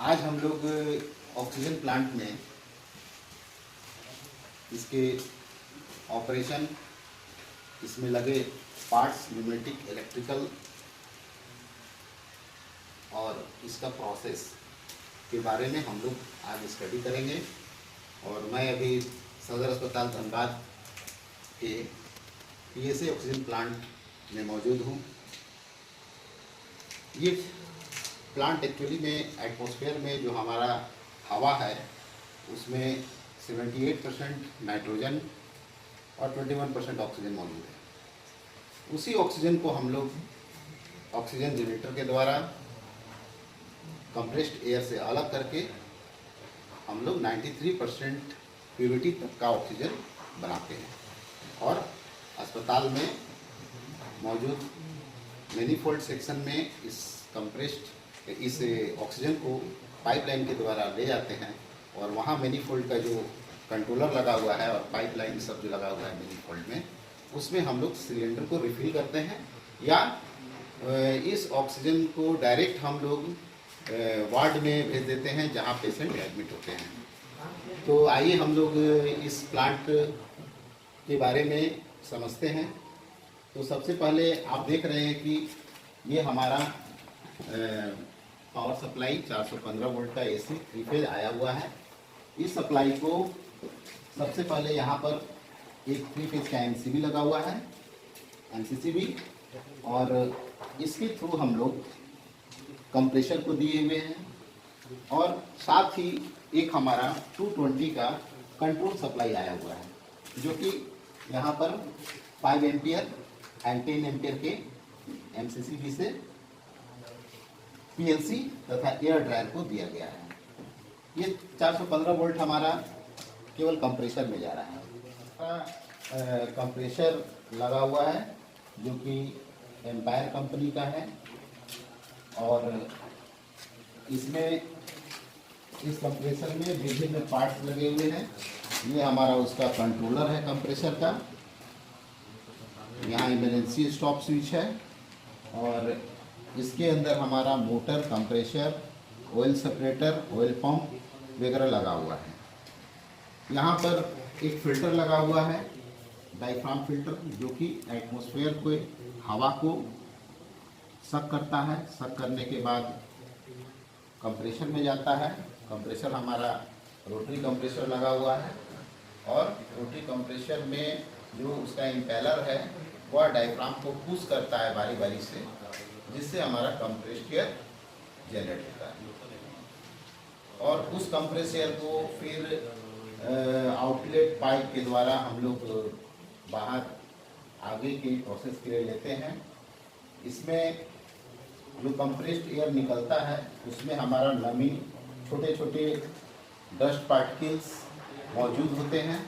आज हम लोग ऑक्सीजन प्लांट में इसके ऑपरेशन, इसमें लगे पार्ट्स, न्यूमेटिक, इलेक्ट्रिकल और इसका प्रोसेस के बारे में हम लोग आज स्टडी करेंगे। और मैं अभी सदर अस्पताल धनबाद के PSA ऑक्सीजन प्लांट में मौजूद हूँ। ये प्लांट एक्चुअली में एटमॉस्फेयर में जो हमारा हवा है उसमें 78% नाइट्रोजन और 21% ऑक्सीजन मौजूद है। उसी ऑक्सीजन को हम लोग ऑक्सीजन जनरेटर के द्वारा कंप्रेस्ड एयर से अलग करके हम लोग 93% प्योरिटी तक का ऑक्सीजन बनाते हैं और अस्पताल में मौजूद मैनीफोल्ड सेक्शन में इस ऑक्सीजन को पाइपलाइन के द्वारा ले जाते हैं और वहाँ मैनीफोल्ड का जो कंट्रोलर लगा हुआ है और पाइपलाइन सब जो लगा हुआ है मैनीफोल्ड में, उसमें हम लोग सिलेंडर को रिफिल करते हैं या इस ऑक्सीजन को डायरेक्ट हम लोग वार्ड में भेज देते हैं जहाँ पेशेंट एडमिट होते हैं। तो आइए हम लोग इस प्लांट के बारे में समझते हैं। तो सबसे पहले आप देख रहे हैं कि ये हमारा पावर सप्लाई 415 वोल्ट का AC 3 फेज आया हुआ है। इस सप्लाई को सबसे पहले यहाँ पर एक 3 फेज का MCB लगा हुआ है, MCCB, और इसके थ्रू हम लोग कंप्रेशर को दिए हुए हैं और साथ ही एक हमारा 220 का कंट्रोल सप्लाई आया हुआ है जो कि यहाँ पर 5 एम्पियर एंड 10 एम्पियर के MCCB से PLC तथा एयर ड्रायर को दिया गया है। ये 415 वोल्ट हमारा केवल कंप्रेसर में जा रहा है। कंप्रेसर लगा हुआ है जो कि एम्पायर कंपनी का है और इसमें इस कंप्रेसर में विभिन्न पार्ट्स लगे हुए हैं। ये हमारा उसका कंट्रोलर है कंप्रेसर का, यहाँ इमरजेंसी स्टॉप स्विच है और इसके अंदर हमारा motor, compressor, oil separator, oil pump वगैरह लगा हुआ है। यहाँ पर एक फ़िल्टर लगा हुआ है, डायफ्राम फिल्टर, जो कि एटमॉस्फेयर को, हवा को सक करता है। सक करने के बाद कंप्रेसर में जाता है। कंप्रेसर हमारा रोटरी कंप्रेसर लगा हुआ है और रोटरी कंप्रेसर में जो उसका इम्पेलर है वह डायफ्राम को पुश करता है बारी बारी से, जिससे हमारा कंप्रेस्ड एयर जनरेट होता है और उस कंप्रेस एयर को फिर आउटलेट पाइप के द्वारा हम लोग बाहर आगे के प्रोसेस के लिए लेते हैं। इसमें जो कंप्रेस्ड एयर निकलता है उसमें हमारा नमी, छोटे छोटे डस्ट पार्टिकल्स मौजूद होते हैं,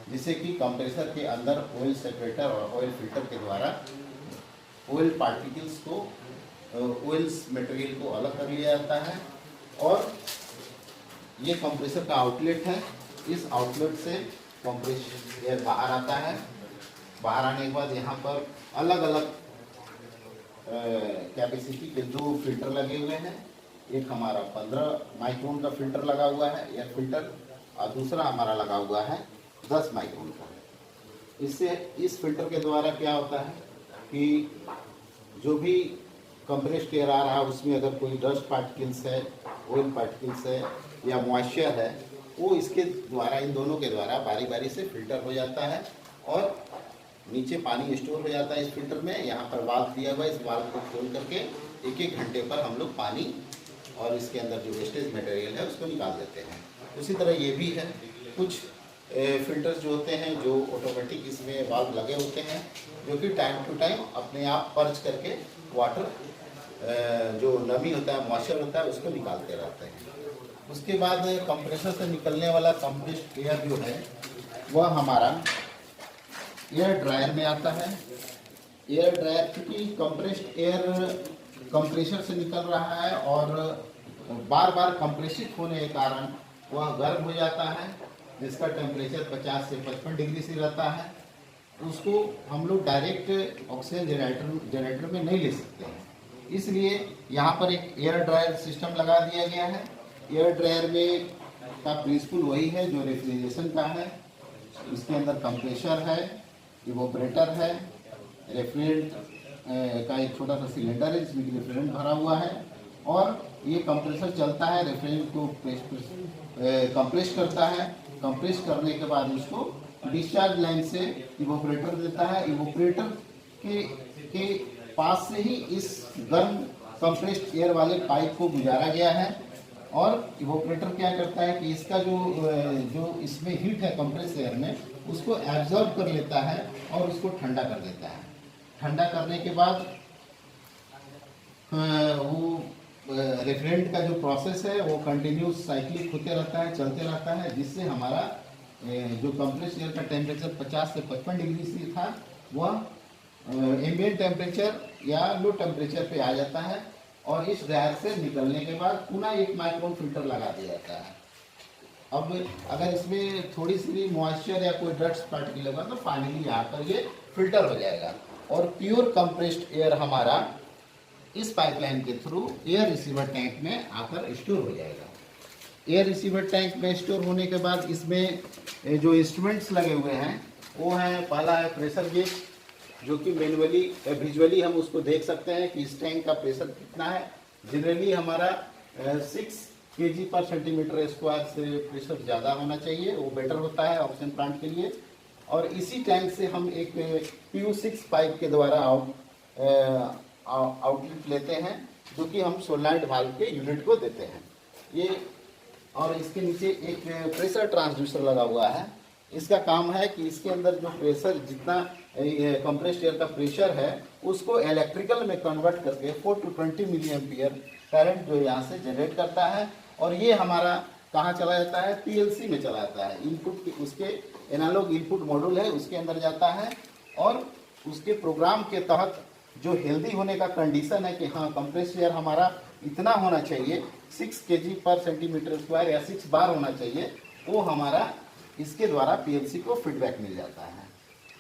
जिससे कि कंप्रेसर के अंदर ऑयल सेपरेटर और ऑयल फिल्टर के द्वारा ऑयल पार्टिकल्स को, ऑयल्स मटेरियल को अलग कर लिया जाता है। और ये कंप्रेसर का आउटलेट है। इस आउटलेट से कंप्रेस्ड एयर बाहर आता है। बाहर आने के बाद यहाँ पर अलग अलग कैपेसिटी के 2 फिल्टर लगे हुए हैं। एक हमारा 15 माइक्रोन का फिल्टर लगा हुआ है, एयर फिल्टर, और दूसरा हमारा लगा हुआ है 10 माइक्रोन का। इससे इस फिल्टर के द्वारा क्या होता है कि जो भी कंप्रेस्ड एयर आ रहा है उसमें अगर कोई डस्ट पार्टिकल्स है, ऑयल पार्टिकल्स है या मॉइस्चर है, वो इसके द्वारा, इन दोनों के द्वारा बारी बारी से फिल्टर हो जाता है और नीचे पानी स्टोर हो जाता है इस फिल्टर में। यहाँ पर वाल्व दिया हुआ है, इस वाल्व को खोल करके 1-1 घंटे पर हम लोग पानी और इसके अंदर जो वेस्टेज मटेरियल है उसको निकाल देते हैं। उसी तरह ये भी है। कुछ फिल्टर्स जो होते हैं जो ऑटोमेटिक इसमें वाल्व लगे होते हैं, जो कि टाइम टू टाइम अपने आप पर्च करके वाटर, जो नमी होता है, मॉइस्चर होता है, उसको निकालते रहते हैं। उसके बाद कंप्रेसर से निकलने वाला कंप्रेस्ड एयर जो है वह हमारा एयर ड्रायर में आता है। एयर ड्रायर, क्योंकि कंप्रेस्ड एयर कंप्रेसर से निकल रहा है और बार बार कंप्रेसित होने के कारण वह गर्म हो जाता है, जिसका टेम्परेचर 50 से 55 डिग्री से रहता है। उसको हम लोग डायरेक्ट ऑक्सीजन जनरेटर में नहीं ले सकते हैं, इसलिए यहाँ पर एक एयर ड्रायर सिस्टम लगा दिया गया है। एयर ड्रायर में का प्रिंसिपल वही है जो रेफ्रिजरेशन का है। इसके अंदर कंप्रेशर है, इवोपरेटर है, रेफ्रिजरेंट का एक छोटा सा सिलेंडर है जिसमें रेफ्रिजरेंट भरा हुआ है, और ये कंप्रेसर चलता है, रेफ्रिजरेंट को कंप्रेस करता है। कंप्रेस करने के बाद उसको डिस्चार्ज लाइन से इवोपरेटर देता है। इवोपरेटर के पास से ही इस गर्म कंप्रेस्ड एयर वाले पाइप को गुजारा गया है, और इवोपरेटर क्या करता है कि इसका जो इसमें हीट है कंप्रेस एयर में, उसको एब्जॉर्ब कर लेता है और उसको ठंडा कर देता है। ठंडा करने के बाद वो रेफ्रिजरेंट का जो प्रोसेस है वो कंटिन्यूस साइक्लिक होते रहता है, चलते रहता है, जिससे हमारा जो कंप्रेस एयर का टेम्परेचर 50 से 55 डिग्री से था वह एम्बिएंट टेम्परेचर या लो टेम्परेचर पे आ जाता है, और इस ड्रायर से निकलने के बाद पुनः एक माइक्रोन फिल्टर लगा दिया जाता है। अब अगर इसमें थोड़ी सी भी मॉइस्चर या कोई डस्ट पार्टिकल होगा तो फाइनली आकर ये फिल्टर हो जाएगा, और प्योर कंप्रेस्ड एयर हमारा इस पाइपलाइन के थ्रू एयर रिसीवर टैंक में आकर स्टोर हो जाएगा। एयर रिसीवर टैंक में स्टोर होने के बाद इसमें जो इंस्ट्रूमेंट्स लगे हुए हैं वो हैं, पहला है प्रेशर गेज, जो कि मैनुअली विजुअली हम उसको देख सकते हैं कि इस टैंक का प्रेशर कितना है। जनरली हमारा 6 kg पर सेंटीमीटर स्क्वायर से प्रेशर ज़्यादा होना चाहिए, वो बेटर होता है ऑक्सीजन प्लांट के लिए। और इसी टैंक से हम एक PU6 पाइप के द्वारा आउटलेट लेते हैं, जो कि हम सोलनॉइड वाल्व के यूनिट को देते हैं ये। और इसके नीचे एक प्रेशर ट्रांसड्यूसर लगा हुआ है। इसका काम है कि इसके अंदर जो प्रेशर, जितना कंप्रेस्ड एयर का प्रेशर है, उसको इलेक्ट्रिकल में कन्वर्ट करके 4 to 20 मिली एम्पियर करंट जो यहाँ से जनरेट करता है, और ये हमारा कहाँ चला जाता है, PLC में चला जाता है। इनपुट के उसके एनालॉग इनपुट मॉड्यूल है, उसके अंदर जाता है, और उसके प्रोग्राम के तहत जो हेल्दी होने का कंडीशन है कि हाँ कंप्रेस्ड एयर हमारा इतना होना चाहिए, 6 kg पर सेंटीमीटर स्क्वायर या 6 बार होना चाहिए, वो हमारा इसके द्वारा PLC को फीडबैक मिल जाता है।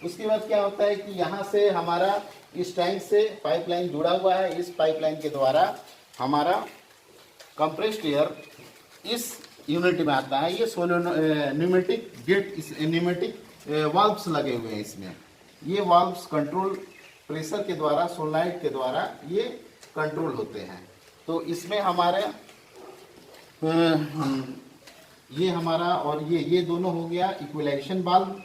उसके बाद क्या होता है कि यहाँ से हमारा इस टैंक से पाइपलाइन जुड़ा हुआ है। इस पाइपलाइन के द्वारा हमारा कंप्रेस्ड एयर इस यूनिट में आता है। ये न्यूमेटिक गेट, इस न्यूमेटिक वाल्व्स लगे हुए हैं इसमें। ये वाल्व्स कंट्रोल प्रेशर के द्वारा, सोलनॉइड के द्वारा ये कंट्रोल होते हैं। तो इसमें हमारे ये हमारा, और ये दोनों हो गया इक्विलाइजेशन वाल्व।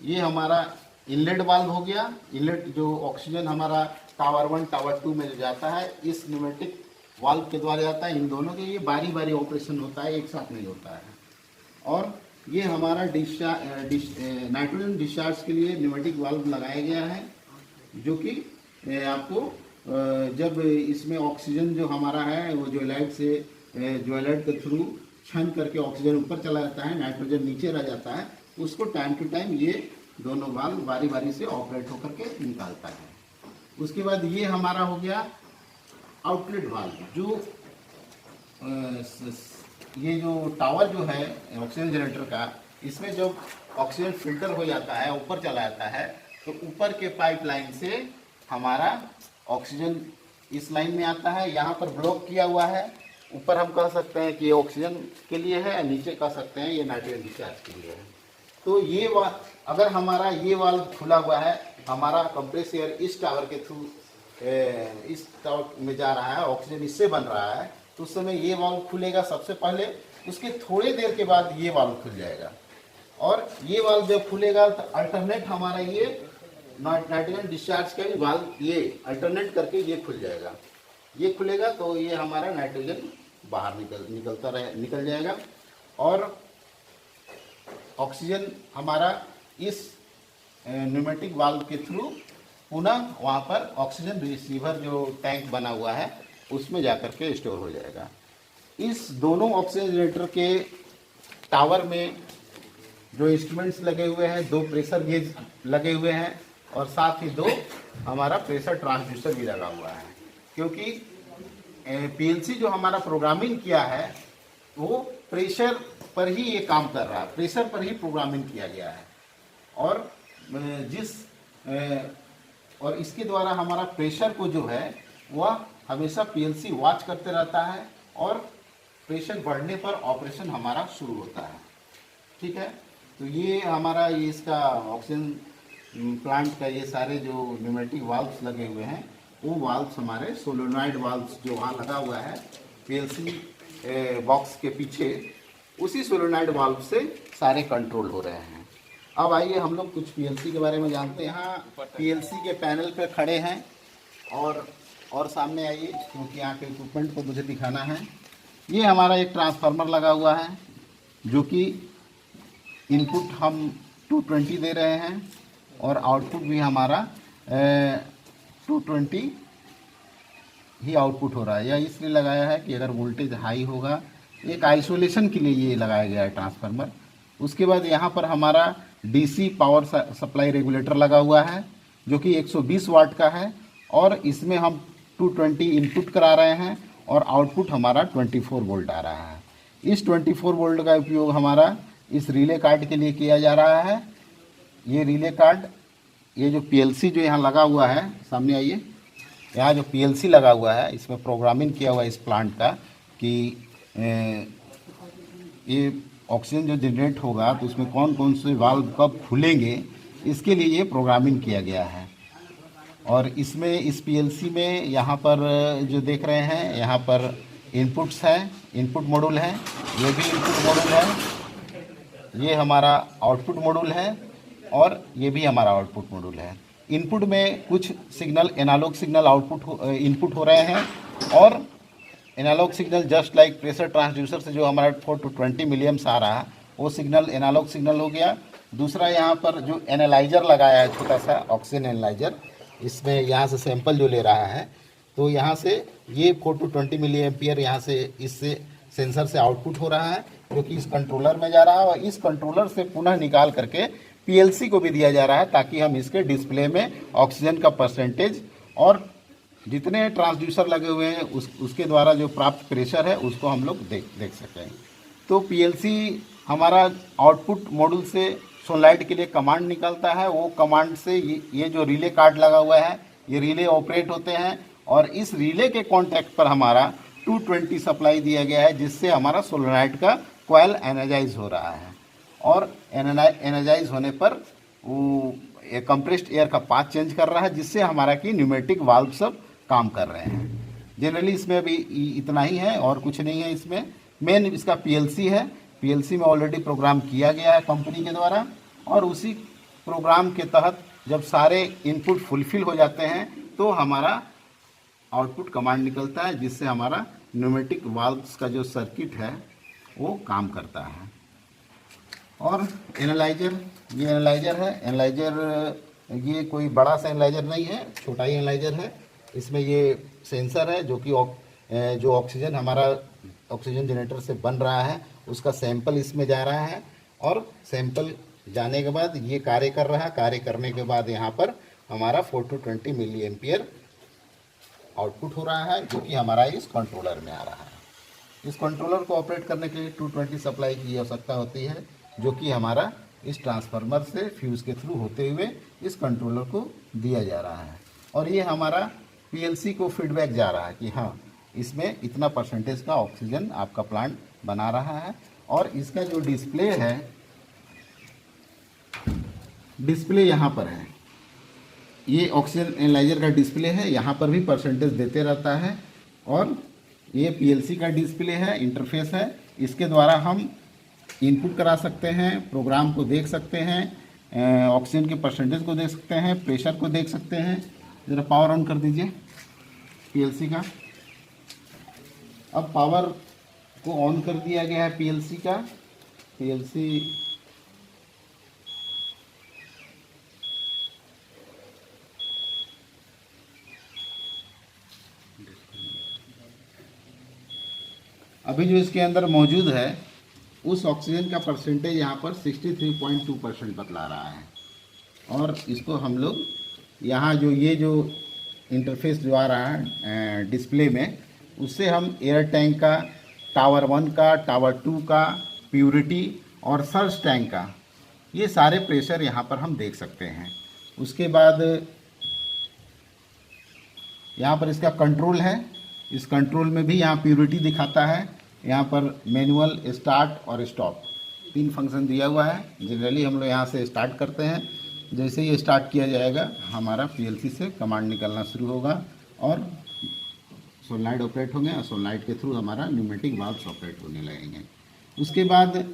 ये हमारा इनलेट वाल्व हो गया। इनलेट जो ऑक्सीजन हमारा टावर 1 टावर 2 में जाता है, इस न्यूमेटिक वाल्व के द्वारा जाता है। इन दोनों के ये बारी बारी ऑपरेशन होता है, एक साथ नहीं होता है। और ये हमारा नाइट्रोजन डिस्चार्ज के लिए न्यूमेटिक वाल्व लगाया गया है, जो कि आपको जब इसमें ऑक्सीजन जो हमारा है वो ज्वाइलाइट के थ्रू छन करके ऑक्सीजन ऊपर चला जाता है, नाइट्रोजन नीचे रह जाता है, उसको टाइम टू टाइम ये दोनों वाल्व बारी बारी से ऑपरेट होकर के निकालता है। उसके बाद ये हमारा हो गया आउटलेट वाल्व। जो ये जो टावर जो है ऑक्सीजन जनरेटर का, इसमें जब ऑक्सीजन फिल्टर हो जाता है, ऊपर चला जाता है, तो ऊपर के पाइपलाइन से हमारा ऑक्सीजन इस लाइन में आता है। यहाँ पर ब्लॉक किया हुआ है। ऊपर हम कह सकते हैं कि ये ऑक्सीजन के लिए है, नीचे कह सकते हैं ये नाइट्रोजन डिस्चार्ज के लिए है। तो ये अगर हमारा ये वाल्व खुला हुआ है, हमारा कंप्रेस एयर इस टावर के थ्रू इस टावर में जा रहा है, ऑक्सीजन इससे बन रहा है, तो उस समय ये वाल्व खुलेगा सबसे पहले। उसके थोड़ी देर के बाद ये वाल्व खुल जाएगा, और ये वाल्व जब खुलेगा तो अल्टरनेट हमारा ये नाइट्रोजन डिस्चार्ज का भी वाल्व ये अल्टरनेट करके ये खुल जाएगा। ये खुलेगा तो ये हमारा नाइट्रोजन बाहर निकल जाएगा, और ऑक्सीजन हमारा इस न्यूमेटिक वाल्व के थ्रू पुनः वहाँ पर ऑक्सीजन रिसीवर जो टैंक बना हुआ है उसमें जाकर के स्टोर हो जाएगा। इस दोनों ऑक्सीजन जनरेटर के टावर में जो इंस्ट्रूमेंट्स लगे हुए हैं, 2 प्रेशर गेज लगे हुए हैं, और साथ ही 2 हमारा प्रेशर ट्रांसड्यूसर भी लगा हुआ है, क्योंकि PLC जो हमारा प्रोग्रामिंग किया है वो प्रेशर पर ही ये काम कर रहा है, प्रेशर पर ही प्रोग्रामिंग किया गया है। और और इसके द्वारा हमारा प्रेशर को जो है वह हमेशा PLC वॉच करते रहता है, और प्रेशर बढ़ने पर ऑपरेशन हमारा शुरू होता है। ठीक है, तो ये हमारा ये इसका ऑक्सीजन प्लांट का ये सारे जो न्यूमेटिक वाल्व्स लगे हुए हैं, वो वाल्व्स हमारे सोलेनॉइड वाल्व्स जो वहाँ लगा हुआ है पीएलसी बॉक्स के पीछे, उसी सोलेनॉइड वाल्व से सारे कंट्रोल हो रहे हैं। अब आइए हम लोग कुछ पीएलसी के बारे में जानते हैं। यहाँ पीएलसी के पैनल पे खड़े हैं और सामने आइए, क्योंकि यहाँ के इक्विपमेंट को मुझे दिखाना है। ये हमारा एक ट्रांसफार्मर लगा हुआ है जो कि इनपुट हम 220 दे रहे हैं और आउटपुट भी हमारा 220 ही आउटपुट हो रहा है। यह इसलिए लगाया है कि अगर वोल्टेज हाई होगा, एक आइसोलेशन के लिए ये लगाया गया है ट्रांसफार्मर। उसके बाद यहाँ पर हमारा डीसी पावर सप्लाई रेगुलेटर लगा हुआ है जो कि 120 वाट का है और इसमें हम 220 इनपुट करा रहे हैं और आउटपुट हमारा 24 वोल्ट आ रहा है। इस 24 वोल्ट का उपयोग हमारा इस रिले कार्ड के लिए किया जा रहा है। ये रिले कार्ड, ये जो पीएलसी जो यहाँ लगा हुआ है, सामने आइए, यहाँ जो पीएलसी लगा हुआ है इसमें प्रोग्रामिंग किया हुआ है इस प्लांट का कि ये ऑक्सीजन जो जनरेट होगा तो उसमें कौन कौन से वाल्व कब खुलेंगे, इसके लिए ये प्रोग्रामिंग किया गया है। और इसमें इस पीएलसी में यहाँ पर जो देख रहे हैं, यहाँ पर इनपुट्स हैं, इनपुट मॉड्यूल है, ये भी इनपुट मॉड्यूल है, ये हमारा आउटपुट मॉड्यूल है और ये भी हमारा आउटपुट मॉड्यूल है। इनपुट में कुछ सिग्नल एनालॉग सिग्नल इनपुट हो रहे हैं और analog signal just like pressure transducer से जो हमारा 4 to 20 मिलियम्स आ रहा है, वो सिग्नल एनालॉग सिग्नल हो गया। दूसरा यहाँ पर जो एनालाइजर लगाया है, छोटा सा ऑक्सीजन एनालाइजर, इसमें यहाँ से सैंपल जो ले रहा है तो यहाँ से ये 4 to 20 मिली एम्पियर यहाँ से इससे सेंसर से आउटपुट हो रहा है जो कि इस कंट्रोलर में जा रहा है और इस कंट्रोलर से पुनः निकाल करके पीएलसी को भी दिया जा रहा है ताकि हम इसके डिस्प्ले में ऑक्सीजन का परसेंटेज और जितने ट्रांसड्यूसर लगे हुए हैं उसके द्वारा जो प्राप्त प्रेशर है उसको हम लोग देख सकें। तो पीएलसी हमारा आउटपुट मॉड्यूल से सोलेनॉइड के लिए कमांड निकलता है। वो कमांड से ये जो रिले कार्ड लगा हुआ है, ये रिले ऑपरेट होते हैं और इस रिले के कॉन्टैक्ट पर हमारा 220 सप्लाई दिया गया है जिससे हमारा सोलेनॉइड का कॉइल एनर्जाइज हो रहा है और एनर्जाइज होने पर वो कंप्रेस्ड एयर का पाथ चेंज कर रहा है जिससे हमारा कि न्यूमेटिक वाल्व सब काम कर रहे हैं। जनरली इसमें अभी इतना ही है और कुछ नहीं है। इसमें मेन इसका पीएलसी है, पीएलसी में ऑलरेडी प्रोग्राम किया गया है कंपनी के द्वारा और उसी प्रोग्राम के तहत जब सारे इनपुट फुलफिल हो जाते हैं तो हमारा आउटपुट कमांड निकलता है जिससे हमारा न्यूमेटिक वाल्व्स का जो सर्किट है वो काम करता है। और एनालाइजर, ये एनालाइजर है। एनालाइजर ये कोई बड़ा सा एनालाइजर नहीं है, छोटा ही एनालाइजर है। इसमें ये सेंसर है जो कि जो ऑक्सीजन हमारा ऑक्सीजन जनरेटर से बन रहा है उसका सैंपल इसमें जा रहा है और सैंपल जाने के बाद ये कार्य कर रहा है। कार्य करने के बाद यहाँ पर हमारा 4 to 20 मिली एम्पियर आउटपुट हो रहा है जो कि हमारा इस कंट्रोलर में आ रहा है। इस कंट्रोलर को ऑपरेट करने के लिए 220 सप्लाई की आवश्यकता होती है जो कि हमारा इस ट्रांसफार्मर से फ्यूज़ के थ्रू होते हुए इस कंट्रोलर को दिया जा रहा है और ये हमारा पीएलसी को फीडबैक जा रहा है कि हाँ इसमें इतना परसेंटेज का ऑक्सीजन आपका प्लांट बना रहा है। और इसका जो डिस्प्ले है, डिस्प्ले यहाँ पर है, ये ऑक्सीजन एनालाइजर का डिस्प्ले है, यहाँ पर भी परसेंटेज देते रहता है और ये पीएलसी का डिस्प्ले है, इंटरफेस है। इसके द्वारा हम इनपुट करा सकते हैं, प्रोग्राम को देख सकते हैं, ऑक्सीजन के परसेंटेज को देख सकते हैं, प्रेशर को देख सकते हैं। ज़रा पावर ऑन कर दीजिए पीएलसी का। अब पावर को ऑन कर दिया गया है पीएलसी का। पीएलसी अभी जो इसके अंदर मौजूद है उस ऑक्सीजन का परसेंटेज यहाँ पर 63.2% बतला रहा है और इसको हम लोग यहाँ जो ये जो इंटरफेस जो आ रहा है डिस्प्ले में, उससे हम एयर टैंक का, टावर 1 का, टावर 2 का, प्यूरिटी और सर्ज टैंक का, ये सारे प्रेशर यहाँ पर हम देख सकते हैं। उसके बाद यहाँ पर इसका कंट्रोल है, इस कंट्रोल में भी यहाँ प्यूरिटी दिखाता है यहाँ पर मैनुअल, स्टार्ट और स्टॉप 3 फंक्शन दिया हुआ है। जनरली हम लोग यहाँ से स्टार्ट करते हैं। जैसे ही स्टार्ट किया जाएगा हमारा पीएलसी से कमांड निकलना शुरू होगा और सोलनॉइड ऑपरेट होंगे और सोलनॉइड के थ्रू हमारा न्यूमेटिक वाल्व्स ऑपरेट होने लगेंगे। उसके बाद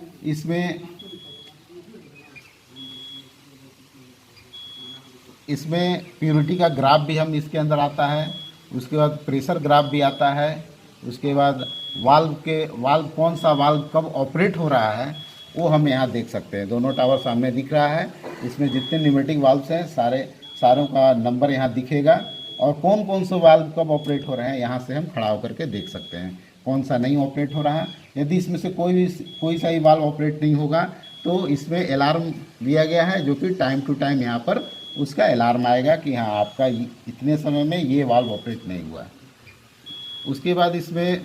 इसमें प्योरिटी का ग्राफ भी हम इसके अंदर आता है। उसके बाद प्रेशर ग्राफ भी आता है। उसके बाद वाल्व कौन सा वाल्व कब ऑपरेट हो रहा है वो हम यहाँ देख सकते हैं। दोनों टावर सामने दिख रहा है। इसमें जितने न्यूमेटिक वाल्व्स हैं सारों का नंबर यहाँ दिखेगा और कौन कौन से वाल्व कब ऑपरेट हो रहे हैं यहाँ से हम खड़ा होकर के देख सकते हैं। कौन सा नहीं ऑपरेट हो रहा है, यदि इसमें से कोई सा ही वाल्व ऑपरेट नहीं होगा तो इसमें अलार्म दिया गया है, जो कि टाइम टू टाइम यहाँ पर उसका अलार्म आएगा कि हाँ आपका इतने समय में ये वाल्व ऑपरेट नहीं हुआ। उसके बाद इसमें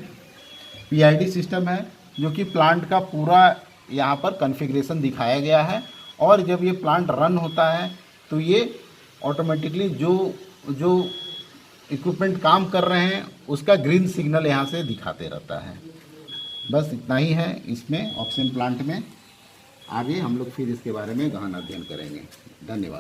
पीआईडी सिस्टम है, जो कि प्लांट का पूरा यहाँ पर कॉन्फ़िगरेशन दिखाया गया है और जब ये प्लांट रन होता है तो ये ऑटोमेटिकली जो इक्विपमेंट काम कर रहे हैं उसका ग्रीन सिग्नल यहाँ से दिखाते रहता है। बस इतना ही है इसमें ऑक्सीजन प्लांट में। आगे हम लोग फिर इसके बारे में गहन अध्ययन करेंगे। धन्यवाद।